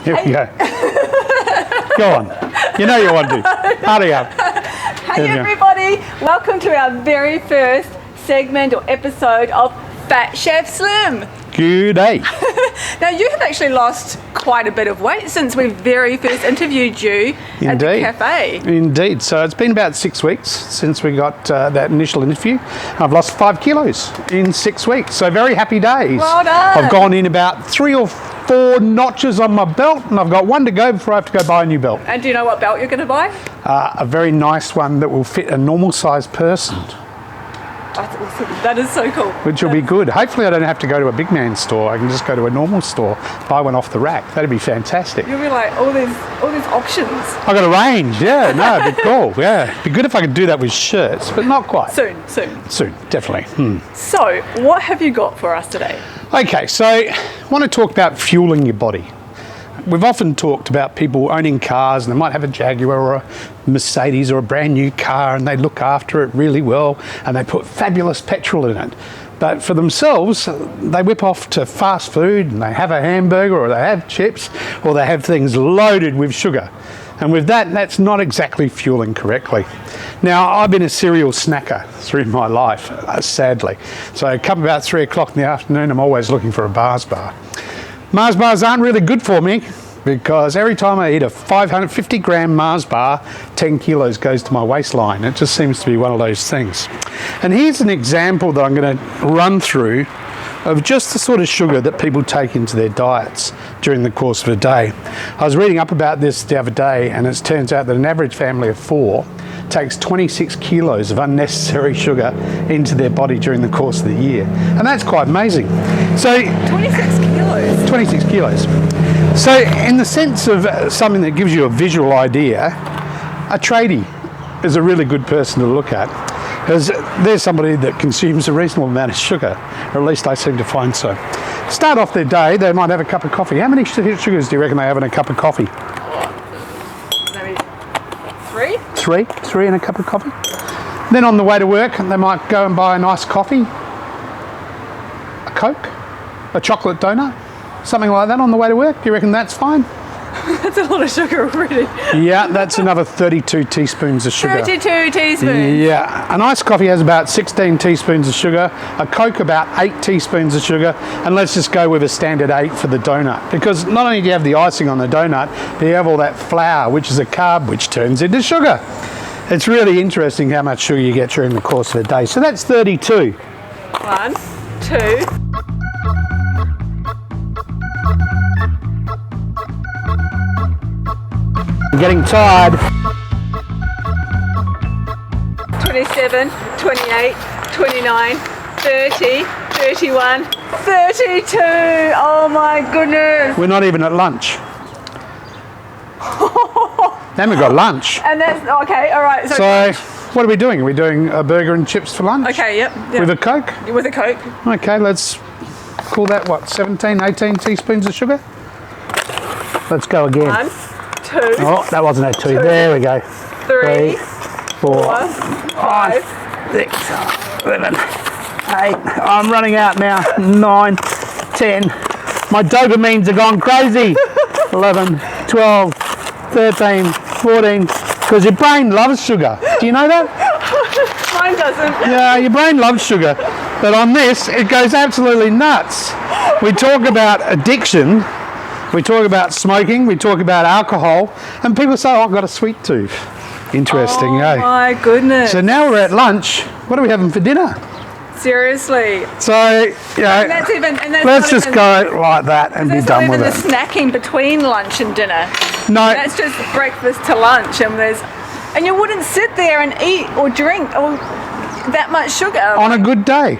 Here we go. Go on. You know you want to. Hurry up. Hey everybody, welcome to our very first segment or episode of Fat Chef Slim. Good day. Now you have actually lost quite a bit of weight since we very first interviewed you at the cafe. Indeed. So it's been about 6 weeks since we got that initial interview. I've lost 5 kilos in 6 weeks. So very happy days. Well done. I've gone in about 3 or 4 notches on my belt, and I've got 1 to go before I have to go buy a new belt. And do you know what belt you're going to buy? A very nice one that will fit a normal sized person. That's awesome. That is so cool. Which will be good. Hopefully I don't have to go to a big man store. I can just go to a normal store, buy one off the rack. That'd be fantastic. You'll be like, all these options. I got a range, yeah. No, it'd be cool, yeah. It'd be good if I could do that with shirts, but not quite. Soon, definitely. So, what have you got for us today? Okay, so I want to talk about fueling your body. We've often talked about people owning cars and they might have a Jaguar or a Mercedes or a brand new car and they look after it really well and they put fabulous petrol in it. But for themselves, they whip off to fast food and they have a hamburger or they have chips or they have things loaded with sugar. And with that, that's not exactly fueling correctly. Now, I've been a cereal snacker through my life, sadly. So come about 3 o'clock in the afternoon, I'm always looking for a Mars bar. Mars bars aren't really good for me because every time I eat a 550 gram Mars bar, 10 kilos goes to my waistline. It just seems to be one of those things. And here's an example that I'm going to run through of just the sort of sugar that people take into their diets during the course of a day. I was reading up about this the other day, and it turns out that an average family of 4 takes 26 kilos of unnecessary sugar into their body during the course of the year. And that's quite amazing. So 26 kilos? 26 kilos. So in the sense of something that gives you a visual idea, a tradie is a really good person to look at, because there's somebody that consumes a reasonable amount of sugar, or at least I seem to find so. Start off their day, they might have a cup of coffee. How many sugars do you reckon they have in a cup of coffee? Maybe 3? Three in a cup of coffee. Then on the way to work, they might go and buy a nice coffee, a Coke, a chocolate donut, something like that on the way to work. Do you reckon that's fine? That's a lot of sugar already. Yeah, that's another 32 teaspoons of sugar. 32 teaspoons? Yeah. An iced coffee has about 16 teaspoons of sugar, a Coke about 8 teaspoons of sugar, and let's just go with a standard 8 for the donut. Because not only do you have the icing on the donut, but you have all that flour, which is a carb, which turns into sugar. It's really interesting how much sugar you get during the course of the day. So that's 32. 1, 2... I'm getting tired. 27, 28, 29, 30, 31, 32. Oh my goodness. We're not even at lunch. Then we've got lunch. And that's, okay, all right. So what are we doing? Are we doing a burger and chips for lunch? Okay, yep. With a Coke? With a Coke. Okay, let's call that, what, 17, 18 teaspoons of sugar? Let's go again. 1, 2. Oh, that wasn't a 2. There we go. 3, 4, 5, 6, 7, 8. I'm running out now. 9, 10. My dopamines have gone crazy. 11, 12, 13, 14. Because your brain loves sugar. Do you know that? Mine doesn't. Yeah, your brain loves sugar. But on this, it goes absolutely nuts. We talk about addiction. We talk about smoking, we talk about alcohol, and people say, oh, I've got a sweet tooth. Interesting, eh? Oh my goodness. So now we're at lunch. What are we having for dinner? Seriously. So, you know, and that's even, and that's let's just go like that and be done with it. That's not even the snacking between lunch and dinner. No. That's just breakfast to lunch, and you wouldn't sit there and eat or drink that much sugar. On a good day.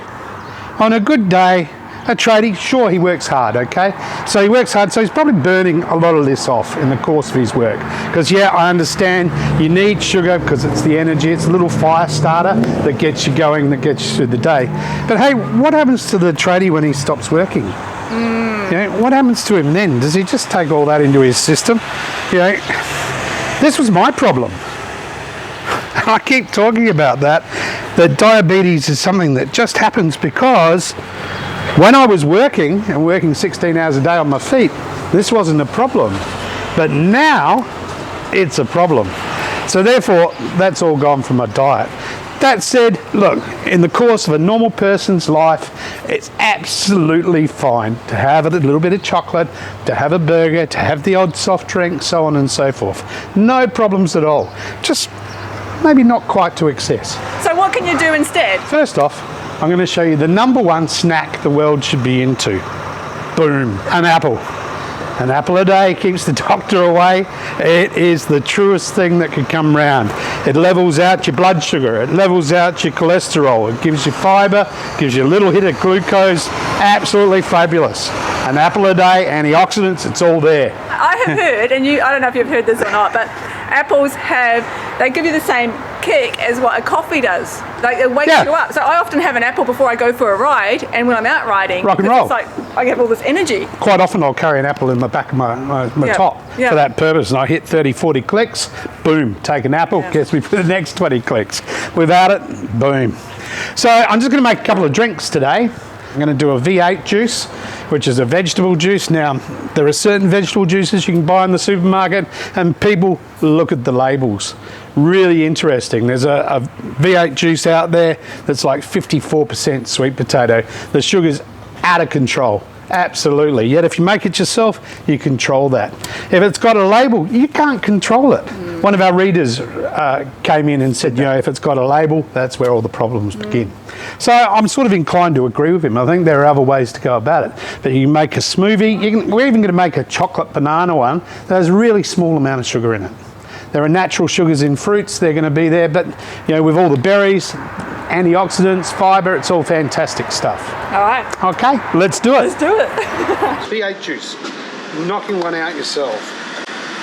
On a good day, a tradie, sure, he works hard, okay? So he works hard, so he's probably burning a lot of this off in the course of his work. Because, yeah, I understand you need sugar because it's the energy, it's a little fire starter that gets you going, that gets you through the day. But hey, what happens to the tradie when he stops working? You know, what happens to him then? Does he just take all that into his system? You know, this was my problem. I keep talking about that diabetes is something that just happens because when I was working, and working 16 hours a day on my feet, this wasn't a problem. But now it's a problem. So therefore, that's all gone from my diet. That said, look, in the course of a normal person's life, it's absolutely fine to have a little bit of chocolate, to have a burger, to have the odd soft drink, so on and so forth. No problems at all. Just maybe not quite to excess. So what can you do instead? First off, I'm going to show you the number one snack the world should be into. Boom, an apple. An apple a day keeps the doctor away. It is the truest thing that could come round. It levels out your blood sugar. It levels out your cholesterol. It gives you fibre, gives you a little hit of glucose. Absolutely fabulous. An apple a day, antioxidants, it's all there. I have heard, and I don't know if you've heard this or not, but apples they give you the same kick as what a coffee does. Like it wakes you up. So I often have an apple before I go for a ride, and when I'm out riding, rock and roll. It's like I get all this energy. Quite often I'll carry an apple in the back of my top for that purpose, and I hit 30, 40 clicks, boom, take an apple, gets me for the next 20 clicks. Without it, boom. So I'm just going to make a couple of drinks today. I'm going to do a V8 juice, which is a vegetable juice. Now, there are certain vegetable juices you can buy in the supermarket, and people look at the labels. Really interesting. There's a V8 juice out there that's like 54% sweet potato. The sugar's out of control. Absolutely. Yet if you make it yourself, you control that. If it's got a label, you can't control it. One of our readers came in and said, if it's got a label, that's where all the problems begin. So I'm sort of inclined to agree with him. I think there are other ways to go about it. But you can make a smoothie. We're even going to make a chocolate banana one that has a really small amount of sugar in it. There are natural sugars in fruits. They're going to be there. But, with all the berries, antioxidants, fibre, it's all fantastic stuff. All right. Okay, let's do it. Let's do it. V8 juice, knocking one out yourself.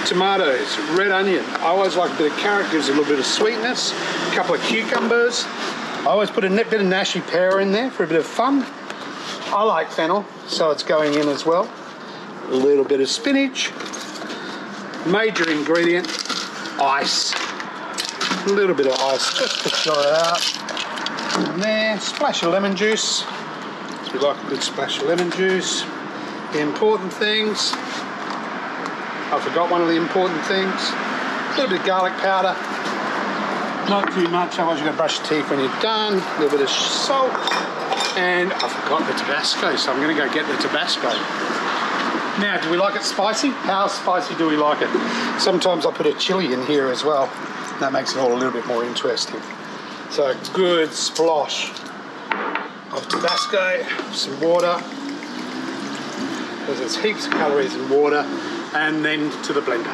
Tomatoes, red onion. I always like a bit of carrot, gives a little bit of sweetness. A couple of cucumbers. I always put a bit of Nashi pear in there for a bit of fun. I like fennel, so it's going in as well. A little bit of spinach. Major ingredient, ice. A little bit of ice just to chill it out. And there, splash of lemon juice. So we like a good splash of lemon juice. The important things. I forgot one of the important things. A little bit of garlic powder. Not too much, otherwise you're going to brush your teeth when you're done. A little bit of salt. And I forgot the Tabasco, so I'm going to go get the Tabasco. Now, do we like it spicy? How spicy do we like it? Sometimes I put a chili in here as well. That makes it all a little bit more interesting. So a good splosh of Tabasco, some water, because there's heaps of calories in water, and then to the blender.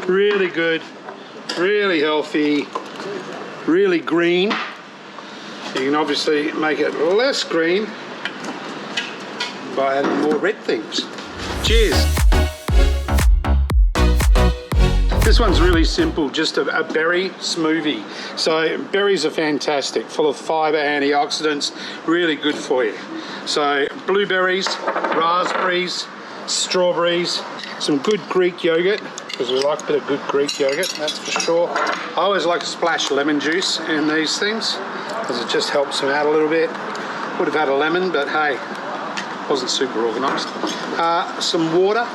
Really good, really healthy, really green. You can obviously make it less green by adding more red things. Cheers. This one's really simple, just a berry smoothie. So berries are fantastic, full of fibre, antioxidants, really good for you. So blueberries, raspberries, strawberries, some good Greek yogurt, because we like a bit of good Greek yogurt, that's for sure. I always like to splash lemon juice in these things, because it just helps them out a little bit. Would have had a lemon, but hey, wasn't super organised. Some water,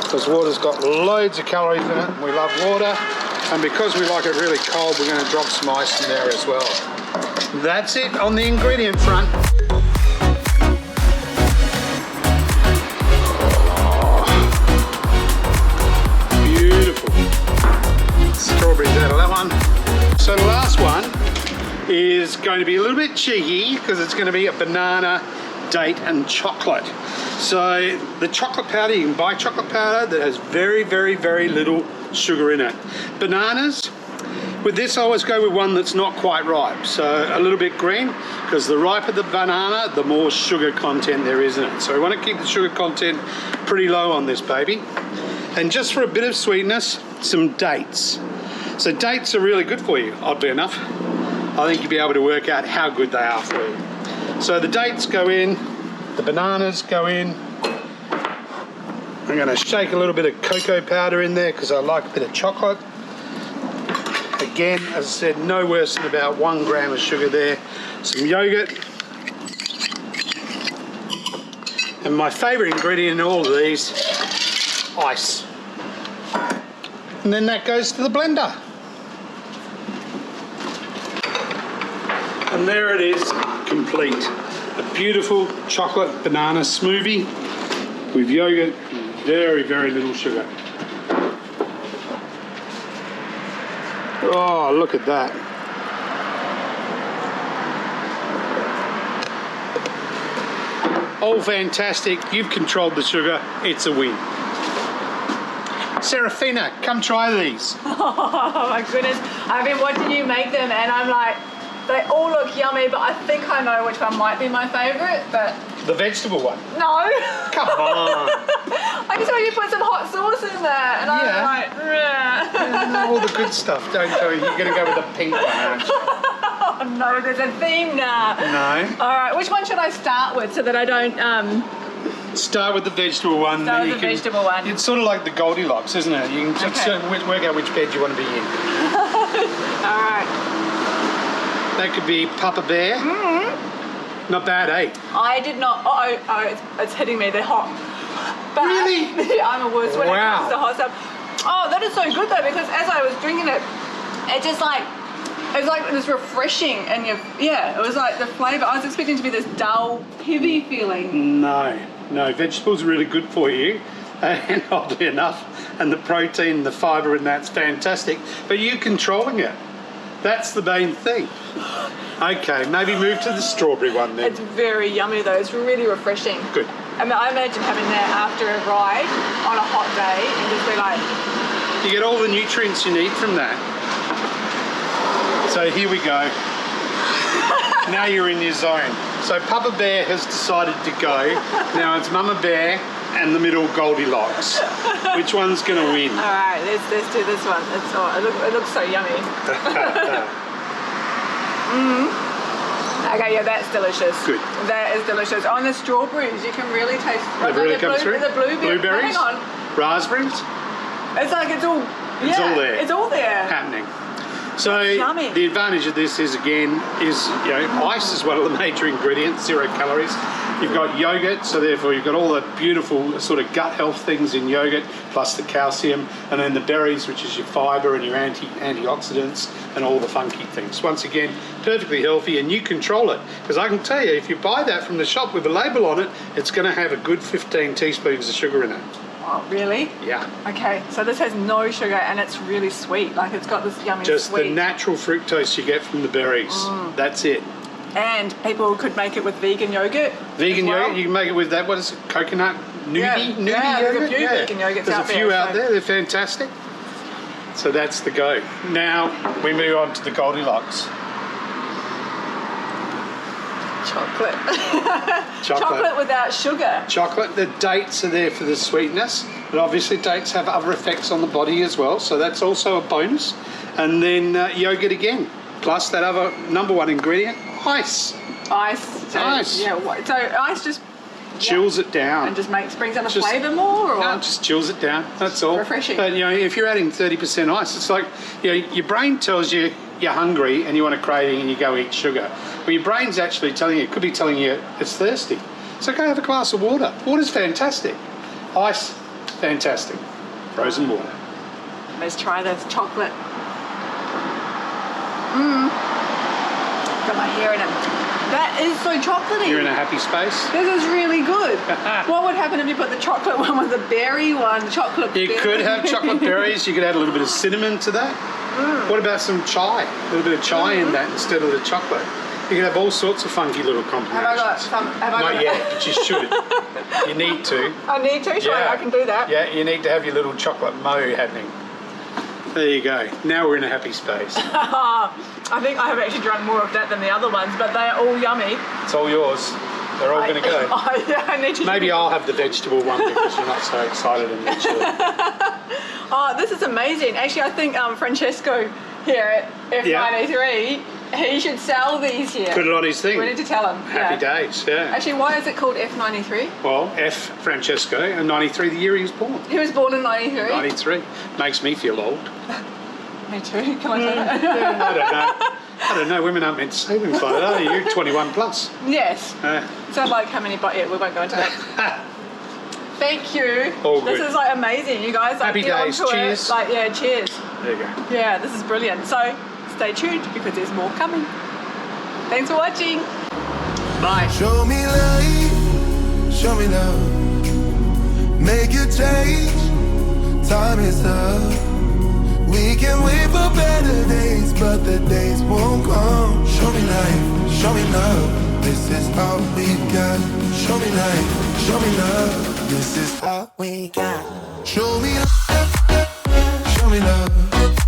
because water's got loads of calories in it. We love water, and because we like it really cold, we're going to drop some ice in there as well. That's it on the ingredient front. Beautiful. Strawberries out of that one. So the last one is going to be a little bit cheeky, because it's going to be a banana, date and chocolate. So the chocolate powder, you can buy chocolate powder that has very, very, very little sugar in it. Bananas, with this I always go with one that's not quite ripe, so a little bit green, because the riper the banana, the more sugar content there is in it. So we want to keep the sugar content pretty low on this baby. And just for a bit of sweetness, some dates. So dates are really good for you, oddly enough. I think you'll be able to work out how good they are for you. So the dates go in, the bananas go in. I'm going to shake a little bit of cocoa powder in there because I like a bit of chocolate. Again, as I said, no worse than about 1 gram of sugar there. Some yogurt. And my favourite ingredient in all of these, ice. And then that goes to the blender. And there it is, complete. A beautiful chocolate banana smoothie with yogurt and very, very little sugar. Oh, look at that. All fantastic. You've controlled the sugar. It's a win. Serafina, come try these. Oh my goodness. I've been watching you make them and I'm like, they all look yummy, but I think I know which one might be my favourite, but... The vegetable one? No. Come on. I just saw you put some hot sauce in there and I was like, yeah, all the good stuff. Don't go, you're going to go with the pink one, aren't you? Oh no, there's a theme now. No. Alright, which one should I start with so that I don't... Start with the vegetable one. Start with the vegetable one. It's sort of like the Goldilocks, isn't it? You can just work out which bed you want to be in. Alright. That could be Papa Bear. Mm-hmm. Not bad, eh? I did not... it's hitting me. They're hot. But really? I'm a wuss when it comes to hot stuff. Oh, that is so good though, because as I was drinking it, it just like... It was like this refreshing and it was like the flavour. I was expecting to be this dull, heavy feeling. No, vegetables are really good for you, and oddly enough, and the protein, the fibre in that's fantastic, but you controlling it. That's the main thing. Okay, maybe move to the strawberry one then. It's very yummy though, it's really refreshing. Good. I mean, I imagine having that after a ride on a hot day and just be like... You get all the nutrients you need from that. So here we go. Now you're in your zone. So Papa Bear has decided to go. Now it's Mama Bear and the middle Goldilocks. Which one's going to win? All right, let's do this one. It looks so yummy. Okay, yeah, that's delicious. Good. That is delicious. On the strawberries, you can really taste... They really come through? The blueberries? Hang on. Raspberries? It's like it's all there. It's all there. Happening. So the advantage of this is ice is one of the major ingredients, 0 calories. You've got yogurt, so therefore you've got all the beautiful sort of gut health things in yogurt, plus the calcium, and then the berries, which is your fibre and your antioxidants and all the funky things. Once again, perfectly healthy, and you control it. Because I can tell you, if you buy that from the shop with a label on it, it's going to have a good 15 teaspoons of sugar in it. Oh, really? Yeah. Okay, so this has no sugar and it's really sweet. Like it's got this yummy Just sweet. the natural fructose you get from the berries. That's it. And people could make it with vegan yogurt. Vegan yogurt, you can make it with that, what is it, coconut nudie? There's a few vegan yogurts There's a few out there, they're fantastic. So that's the go. Now we move on to the Goldilocks. Chocolate. Chocolate without sugar. Chocolate, the dates are there for the sweetness, but obviously dates have other effects on the body as well, so that's also a bonus. And then yogurt again, plus that other number one ingredient, ice. Ice. Ice. Yeah, so ice just chills it down. And just brings out the flavour more? Or? No, it just chills it down, that's all. Refreshing. But if you're adding 30% ice, it's like, your brain tells you you're hungry and you want a craving and you go eat sugar. But your brain's actually could be telling you it's thirsty. So go have a glass of water. Water's fantastic. Ice, fantastic. Frozen water. Let's try this chocolate. Got my hair in it. That is so chocolatey. You're in a happy space. This is really good. What would happen if you put the chocolate one with the berry one? You could have chocolate berries. You could add a little bit of cinnamon to that. What about some chai? A little bit of chai in that instead of the chocolate. You can have all sorts of funky little combinations. Have I got some? Not yet, but you should. You need to. I need to? Sure, I can do that. Yeah, you need to have your little chocolate moe happening. There you go. Now we're in a happy space. I think I have actually drunk more of that than the other ones, but they are all yummy. It's all yours. They're all going to go. I need to. Maybe I'll have the vegetable one because you're not so excited and vegetable. Oh, this is amazing. Actually, I think Francesco here at F93, he should sell these here. Put it on his thing. We need to tell him. Happy days, yeah. Actually, why is it called F93? Well, F Francesco, and 93 the year he was born. He was born in 93? 93. Makes me feel old. Me too. Can I say that? I don't know. Women aren't meant to say things like that, are you? 21 plus. Yes. So like how many, but yeah, we won't go into that. Thank you. All This good. is like amazing, you guys. Like, Happy get days. onto it. Cheers. Like, yeah, cheers. There you go. Yeah, this is brilliant. So stay tuned because there's more coming. Thanks for watching. Bye. Show me light, show me love. Make a change, time is up. We can wait for better days, but the days won't come. Show me light, show me love. This is all we got. Show me light, show me love. This is all we got. Show me love, show me love.